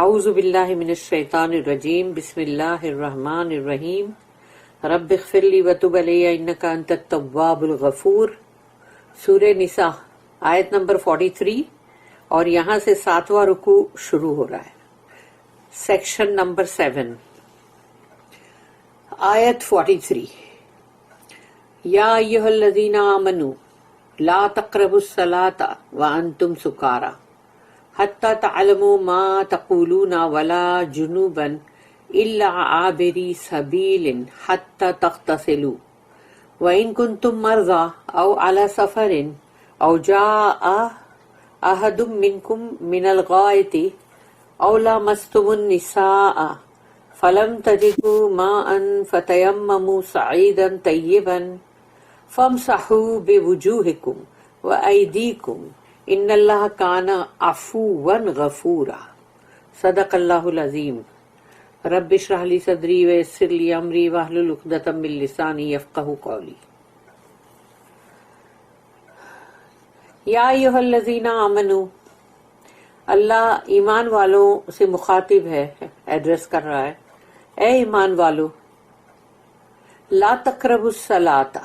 اعوذ باللہ من الشیطان الرجیم بسم اللہ الرحمن الرحیم رب اغفر لی وتب علی انک انت التواب الغفور۔ سورہ نساء آیت نمبر 43 اور یہاں سے 7واں رکوع شروع ہو رہا ہے۔ سیکشن نمبر 7 آیت 43 یا ایھا الذین آمنوا لا تقربوا الصلاۃ وانتم سکارى حتی تعلموا ما تقولون ولا جنوبا الا عابری سبیل حتی تغتسلوا وان کنتم مرضى او على سفر او جاء احد منکم من الغائط او لامستم النساء فلم تجدوا ماء فتیمموا صعیدا طیبا فامسحوا بوجوہکم وایدیکم ان اللہ کان عفوا غفورا۔ صدق اللہ العظیم۔ رب اشرح لی صدری ویسر لی امری واحلل عقدۃ من لسانی یفقہوا قولی۔ یا ایھا الذین آمنوا، اللہ ایمان والوں سے مخاطب ہے، ایڈریس کر رہا ہے، اے ایمان والو، لا تقربوا الصلاۃ،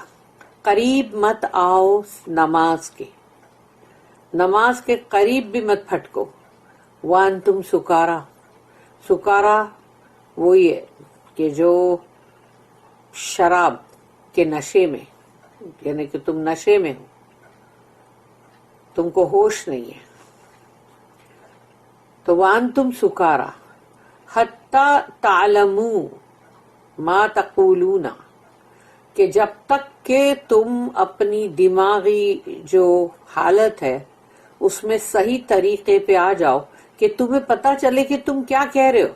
قریب مت آؤ نماز کے، نماز کے قریب بھی مت پھٹکو، وانتم سکارا، سکارا وہی ہے کہ جو شراب کے نشے میں، یعنی کہ تم نشے میں ہو، تم کو ہوش نہیں ہے، تو وانتم سکارا حتی تعلموا ما تقولون، کہ جب تک کہ تم اپنی دماغی جو حالت ہے اس میں صحیح طریقے پہ آ جاؤ کہ تمہیں پتہ چلے کہ تم کیا کہہ رہے ہو۔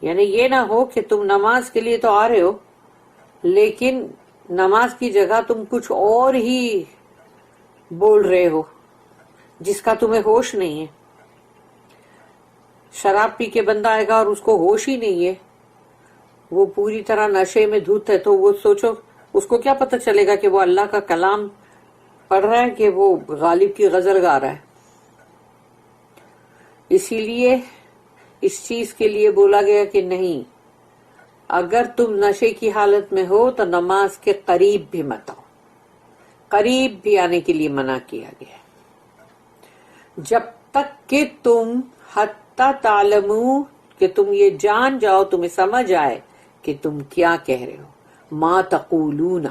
یعنی یہ نہ ہو کہ تم نماز کے لیے تو آ رہے ہو لیکن نماز کی جگہ تم کچھ اور ہی بول رہے ہو جس کا تمہیں ہوش نہیں ہے۔ شراب پی کے بندہ آئے گا اور اس کو ہوش ہی نہیں ہے، وہ پوری طرح نشے میں دھت ہے، تو وہ سوچو اس کو کیا پتہ چلے گا کہ وہ اللہ کا کلام پڑھ رہا ہے کہ وہ غالب کی غزل گا رہا ہے۔ اسی لیے اس چیز کے لیے بولا گیا کہ نہیں، اگر تم نشے کی حالت میں ہو تو نماز کے قریب بھی مت آؤ، قریب بھی آنے کے لیے منع کیا گیا ہے، جب تک کہ تم حتی تعلموا، کہ تم یہ جان جاؤ، تمہیں سمجھ آئے کہ تم کیا کہہ رہے ہو، ما تقولون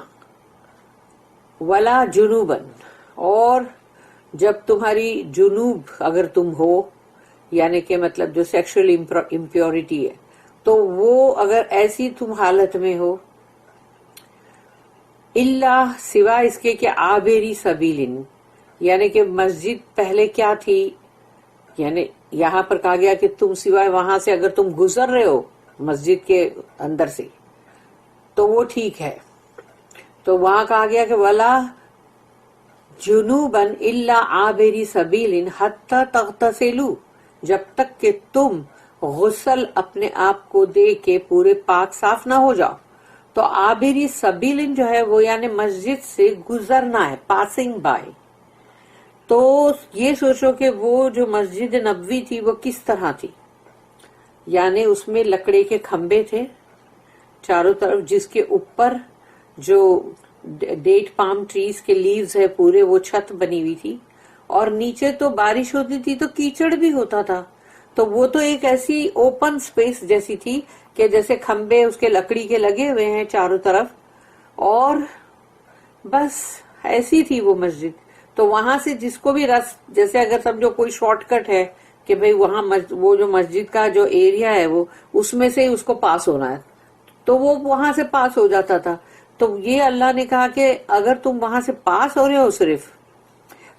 ولا جنوبا، اور جب تمہاری جنوب اگر تم ہو، یعنی کہ مطلب جو سیکشل امپیورٹی ہے، تو وہ اگر ایسی تم حالت میں ہو، اللہ سوائے اس کے کہ عابری سبیل، یعنی کہ مسجد پہلے کیا تھی، یعنی یہاں پر کہا گیا کہ تم سوائے وہاں سے اگر تم گزر رہے ہو مسجد کے اندر سے تو وہ ٹھیک ہے، تو وہاں کہا گیا کہ ولا جنوبا الا عابری سبیل حتی تغتسلوا، جب تک کہ تم غسل اپنے آپ کو دے کے پورے پاک صاف نہ ہو جاؤ۔ تو عابری سبیل جو ہے وہ یعنی مسجد سے گزرنا ہے، پاسنگ بائی۔ تو یہ سوچو کہ وہ جو مسجد نبوی تھی وہ کس طرح تھی، یعنی اس میں لکڑے کے کھمبے تھے چاروں طرف، جس کے اوپر جو ڈیٹ پام ٹریز کے لیوز ہے پورے، وہ چھت بنی ہوئی تھی، اور نیچے تو بارش ہوتی تھی تو کیچڑ بھی ہوتا تھا، تو وہ تو ایک ایسی اوپن سپیس جیسی تھی کہ جیسے کھمبے اس کے لکڑی کے لگے ہوئے ہیں چاروں طرف، اور بس ایسی تھی وہ مسجد۔ تو وہاں سے جس کو بھی جیسے اگر سمجھو کوئی شارٹ کٹ ہے کہ بھئی وہاں وہ جو مسجد کا جو ایریا ہے وہ اس میں سے اس کو پاس ہونا ہے، تو وہ وہاں سے پاس ہو جاتا تھا۔ تو یہ اللہ نے کہا کہ اگر تم وہاں سے پاس ہو رہے ہو صرف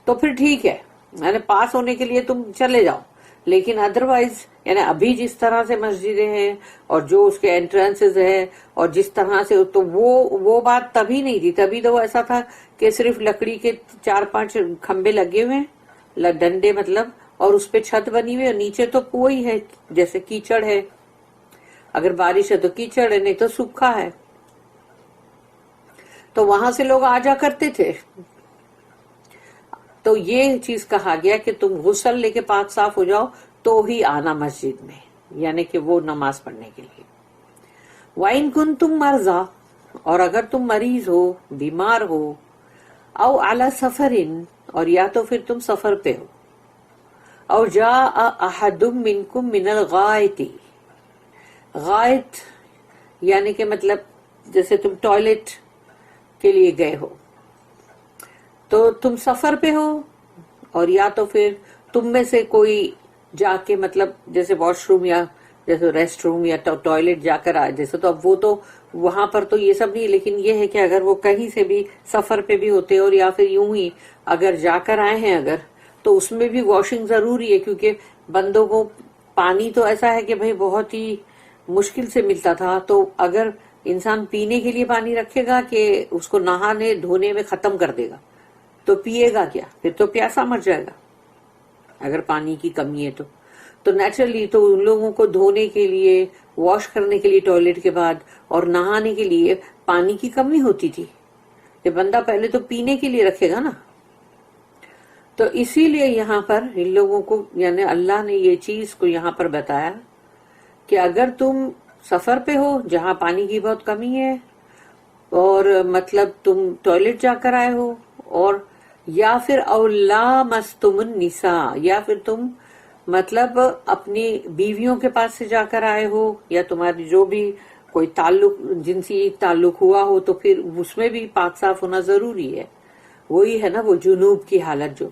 تو پھر ٹھیک ہے، یعنی پاس ہونے کے لیے تم چلے جاؤ، لیکن ادروائز یعنی ابھی جس طرح سے مسجدیں ہیں اور جو اس کے انٹرنسز ہیں اور جس طرح سے، تو وہ بات تبھی نہیں تھی، تبھی تو ایسا تھا کہ صرف لکڑی کے 4-5 کھمبے لگے ہوئے ہیں، ڈنڈے مطلب، اور اس پہ چھت بنی ہوئی، اور نیچے تو کوئی ہے جیسے کیچڑ ہے، اگر بارش ہے تو کیچڑ ہے، نہیں تو سوکھا ہے، تو وہاں سے لوگ آ جا کرتے تھے۔ تو یہ چیز کہا گیا کہ تم غسل لے کے پاک صاف ہو جاؤ، تو ہی آنا مسجد میں، یعنی کہ وہ نماز پڑھنے کے لیے. وَإِن كُنتُم مَرْضَىٰ، اور اگر تم مریض ہو، بیمار ہو، او علی سفرن، اور یا تو پھر تم سفر پہ ہو، او جاء احد منکم من الغائط، غائط یعنی کہ مطلب جیسے تم ٹوائلٹ کے لیے گئے ہو، تو تم سفر پہ ہو، اور یا تو پھر تم میں سے کوئی جا کے مطلب جیسے واش روم یا جیسے ریسٹ روم یا ٹوائلٹ جا کر آئے، جیسے تو اب وہ تو وہاں پر تو یہ سب نہیں، لیکن یہ ہے کہ اگر وہ کہیں سے بھی سفر پہ بھی ہوتے اور یا پھر یوں ہی اگر جا کر آئے ہیں اگر، تو اس میں بھی واشنگ ضروری ہے، کیونکہ بندوں کو پانی تو ایسا ہے کہ بھئی بہت ہی مشکل سے ملتا تھا، تو اگر انسان پینے کے لیے پانی رکھے گا کہ اس کو نہانے دھونے میں ختم کر دے گا، تو پیے گا کیا؟ پھر تو پیاسا مر جائے گا اگر پانی کی کمی ہے تو نیچرلی تو ان لوگوں کو دھونے کے لیے، واش کرنے کے لیے ٹوائلٹ کے بعد اور نہانے کے لیے پانی کی کمی ہوتی تھی، کہ بندہ پہلے تو پینے کے لیے رکھے گا نا. تو اسی لیے یہاں پر ان لوگوں کو یعنی اللہ نے یہ چیز کو یہاں پر بتایا کہ اگر تم سفر پہ ہو جہاں پانی کی بہت کمی ہے، اور مطلب تم ٹوائلٹ جا کر آئے ہو، اور یا پھر او لامستم النساء، یا پھر تم مطلب اپنی بیویوں کے پاس سے جا کر آئے ہو، یا تمہاری جو بھی کوئی تعلق جنسی تعلق ہوا ہو، تو پھر اس میں بھی پاک صاف ہونا ضروری ہے. وہی ہے نا وہ جنوب کی حالت جو.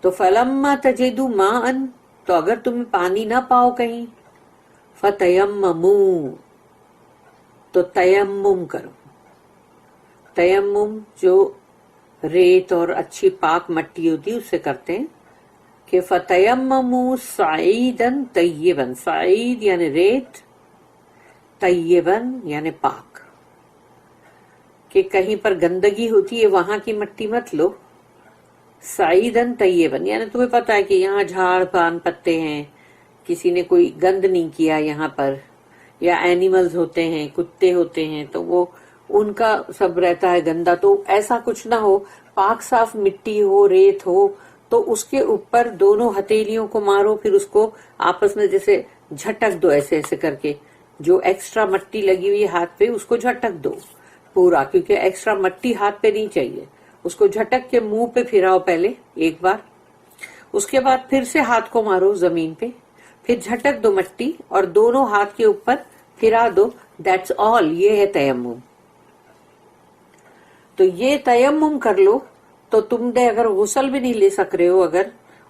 تو فلما تجدوا ماء، تو اگر تم پانی نہ پاؤ کہیں، فتیمموا، تو تیمم کرو. تیمم جو ریت اور اچھی پاک مٹی ہوتی ہے اس سے کرتے ہیں کہ فتیمموا صعیدا طیبا، صعید یعنی ریت، طیبا یعنی پاک، کہ کہیں پر گندگی ہوتی ہے وہاں کی مٹی مت لو. صعیدا طیبا یعنی تمہیں پتا ہے کہ یہاں جھاڑ پان پتے ہیں، کسی نے کوئی گند نہیں کیا یہاں پر، یا اینیملز ہوتے ہیں، کتے ہوتے ہیں، تو وہ ان کا سب رہتا ہے گندا، تو ایسا کچھ نہ ہو، پاک صاف مٹی ہو، ریت ہو، تو اس کے اوپر دونوں ہتھیلیوں کو مارو، پھر اس کو آپس میں جیسے جھٹک دو ایسے ایسے کر کے، جو ایکسٹرا مٹی لگی ہوئی ہاتھ پہ اس کو جھٹک دو پورا، کیونکہ ایکسٹرا مٹی ہاتھ پہ نہیں چاہیے. اس کو جھٹک کے منہ پہ پھراؤ پہلے ایک بار، اس کے بعد پھر سے ہاتھ کو مارو زمین پہ، پھر جھٹک دو مٹی اور دونوں ہاتھ کے اوپر پھرا دو. دیٹس آل، یہ ہے تیمم. تو یہ تیمم کر لو. تو تم نے اگر غسل بھی نہیں لے سک رہے ہو اگر،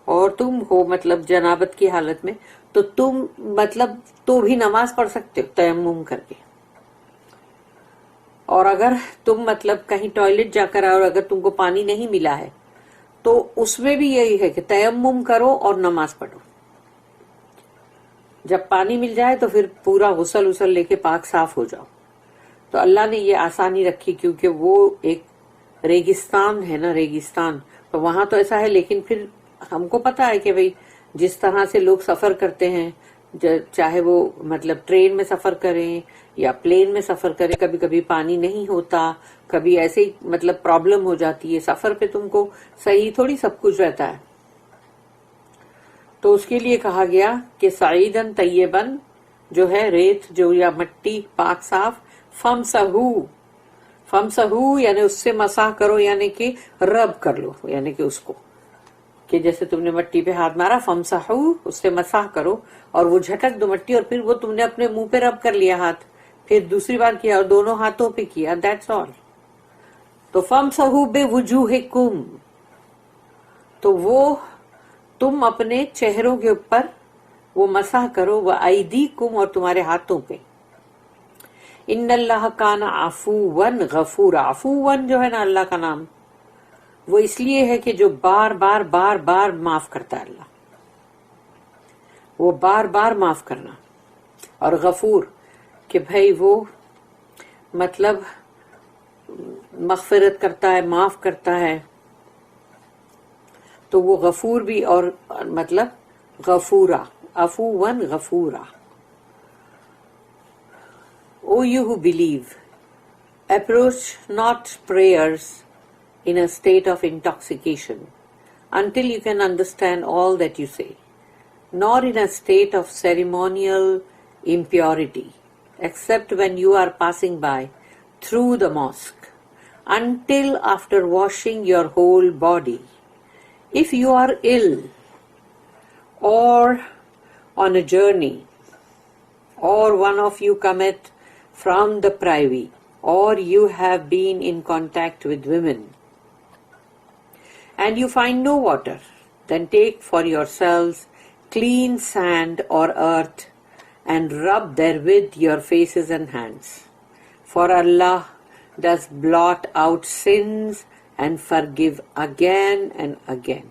اور تم ہو مطلب جنابت کی حالت میں، تو تم مطلب تو بھی نماز پڑھ سکتے ہو تیمم کر کے. اور اگر تم مطلب کہیں ٹوائلٹ جا کر آؤ اور اگر تم کو پانی نہیں ملا ہے، تو اس میں بھی یہی ہے کہ تیمم کرو اور نماز پڑھو. جب پانی مل جائے تو پھر پورا غسل لے کے پاک صاف ہو جاؤ. تو اللہ نے یہ آسانی رکھی، کیونکہ وہ ایک ریگستان ہے نا، ریگستان، تو وہاں تو ایسا ہے. لیکن پھر ہم کو پتا ہے کہ بھئی جس طرح سے لوگ سفر کرتے ہیں، چاہے وہ مطلب ٹرین میں سفر کریں یا پلین میں سفر کریں، کبھی کبھی پانی نہیں ہوتا، کبھی ایسے ہی مطلب پرابلم ہو جاتی ہے. سفر پہ تم کو صحیح تھوڑی سب کچھ رہتا ہے. تو اس کے لیے کہا گیا کہ صعیدن طیبن جو ہے ریت جو یا مٹی پاک صاف، فمسحو یعنی اس سے مسح کرو، یعنی کہ رب کر لو، یعنی کہ اس کو کہ جیسے تم نے مٹی پہ ہاتھ مارا، فمسحو اس سے مسح کرو، اور وہ جھٹک دو مٹی، اور پھر وہ تم نے اپنے منہ پہ رب کر لیا ہاتھ، پھر دوسری بار کیا اور دونوں ہاتھوں پہ کیا. That's all. تو فمسحو بوجوہکم، تو وہ تم اپنے چہروں کے اوپر وہ مسح کرو، وایدیکم اور تمہارے ہاتھوں پہ. ان اللہ کان عفوا غفورا. عفوا جو ہے نا اللہ کا نام، وہ اس لیے ہے کہ جو بار بار بار بار معاف کرتا ہے اللہ، وہ بار بار معاف کرنا. اور غفور کہ بھائی وہ مطلب مغفرت کرتا ہے، معاف کرتا ہے. تو وہ غفور بھی، اور مطلب غفورا، عفوا غفورا. O you who believe, approach not prayers in a state of intoxication until you can understand all that you say. nor in a state of ceremonial impurity, except when you are passing by through the mosque, until after washing your whole body. If you are ill or on a journey, or one of you cometh from the privy, or you have been in contact with women, and you find no water, then take for yourselves clean sand or earth, and rub therewith your faces and hands. For Allah does blot out sins and forgive again and again.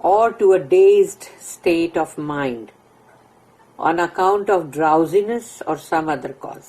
or to a dazed state of mind on account of drowsiness or some other cause.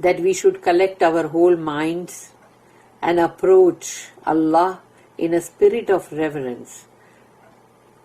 that we should collect our whole minds and approach Allah in a spirit of reverence.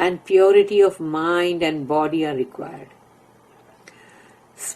and purity of mind and body are required.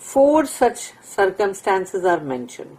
4 such circumstances are mentioned.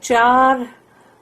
4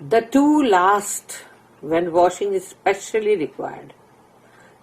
The 2 last when washing is specially required,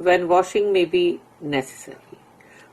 when washing may be necessary,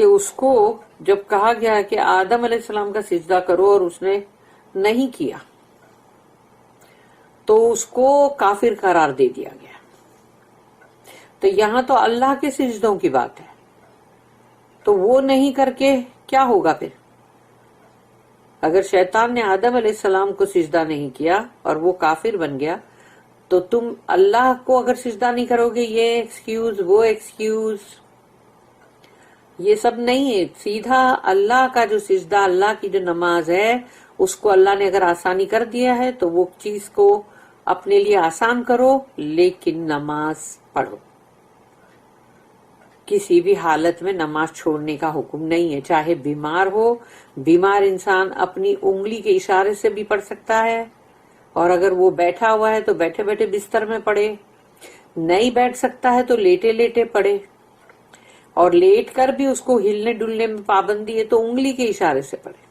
کہ اس کو جب کہا گیا کہ آدم علیہ السلام کا سجدہ کرو اور اس نے نہیں کیا تو اس کو کافر قرار دے دیا گیا. تو یہاں تو اللہ کے سجدوں کی بات ہے، تو وہ نہیں کر کے کیا ہوگا پھر؟ اگر شیطان نے آدم علیہ السلام کو سجدہ نہیں کیا اور وہ کافر بن گیا تو تم اللہ کو اگر سجدہ نہیں کرو گے، یہ ایکسکیوز وہ ایکسکیوز، یہ سب نہیں ہے. سیدھا اللہ کا جو سجدہ، اللہ کی جو نماز ہے، اس کو اللہ نے اگر آسانی کر دیا ہے تو وہ چیز کو اپنے لیے آسان کرو، لیکن نماز پڑھو. کسی بھی حالت میں نماز چھوڑنے کا حکم نہیں ہے، چاہے بیمار ہو. بیمار انسان اپنی انگلی کے اشارے سے بھی پڑھ سکتا ہے، اور اگر وہ بیٹھا ہوا ہے تو بیٹھے بیٹھے بستر میں پڑھے، نہیں بیٹھ سکتا ہے تو لیٹے لیٹے پڑھے، اور لیٹ کر بھی اس کو ہلنے ڈلنے میں پابندی ہے تو انگلی کے اشارے سے پڑھے.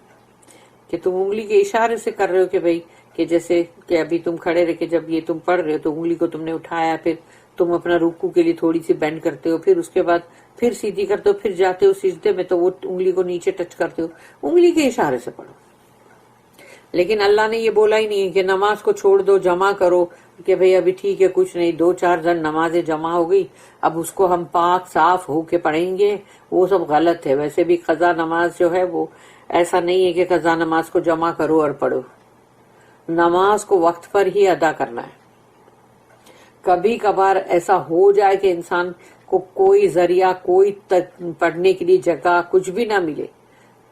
کہ تم انگلی کے اشارے سے کر رہے ہو کہ بھئی کہ جیسے کہ ابھی تم کھڑے رہ کے جب یہ تم پڑھ رہے ہو تو انگلی کو تم نے اٹھایا، پھر تم اپنا رکوع کے لیے تھوڑی سی بینڈ کرتے ہو، پھر اس کے بعد پھر سیدھی کرتے ہو، پھر جاتے ہو سجدے میں تو وہ انگلی کو نیچے ٹچ کرتے ہو، انگلی کے اشارے سے پڑھو. لیکن اللہ نے یہ بولا ہی نہیں ہے کہ نماز کو چھوڑ دو، جمع کرو، کہ بھئی ابھی ٹھیک ہے کچھ نہیں، 2-4 جن نمازیں جمع ہو گئی، اب اس کو ہم پاک صاف ہو کے پڑھیں گے. وہ سب غلط ہے. ویسے بھی قضا نماز جو ہے وہ ایسا نہیں ہے کہ قضا نماز کو جمع کرو اور پڑھو. نماز کو وقت پر ہی ادا کرنا ہے. کبھی کبھار ایسا ہو جائے کہ انسان کو کوئی ذریعہ، کوئی پڑھنے کے لیے جگہ کچھ بھی نہ ملے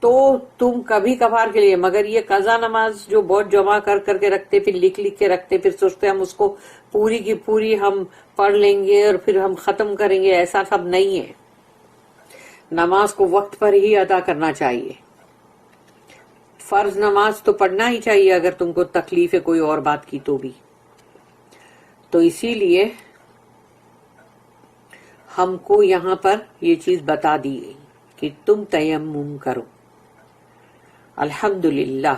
تو تم کبھی کبھار کے لیے، مگر یہ قضا نماز جو بہت جمع کر کر کے رکھتے، پھر لکھ لکھ کے رکھتے، پھر سوچتے ہم اس کو پوری کی پوری ہم پڑھ لیں گے اور پھر ہم ختم کریں گے، ایسا سب نہیں ہے. نماز کو وقت پر ہی ادا کرنا چاہیے. فرض نماز تو پڑھنا ہی چاہیے اگر تم کو تکلیف ہے کوئی اور بات کی تو بھی. تو اسی لیے ہم کو یہاں پر یہ چیز بتا دی گئی کہ تم تیمم کرو. الحمدللہ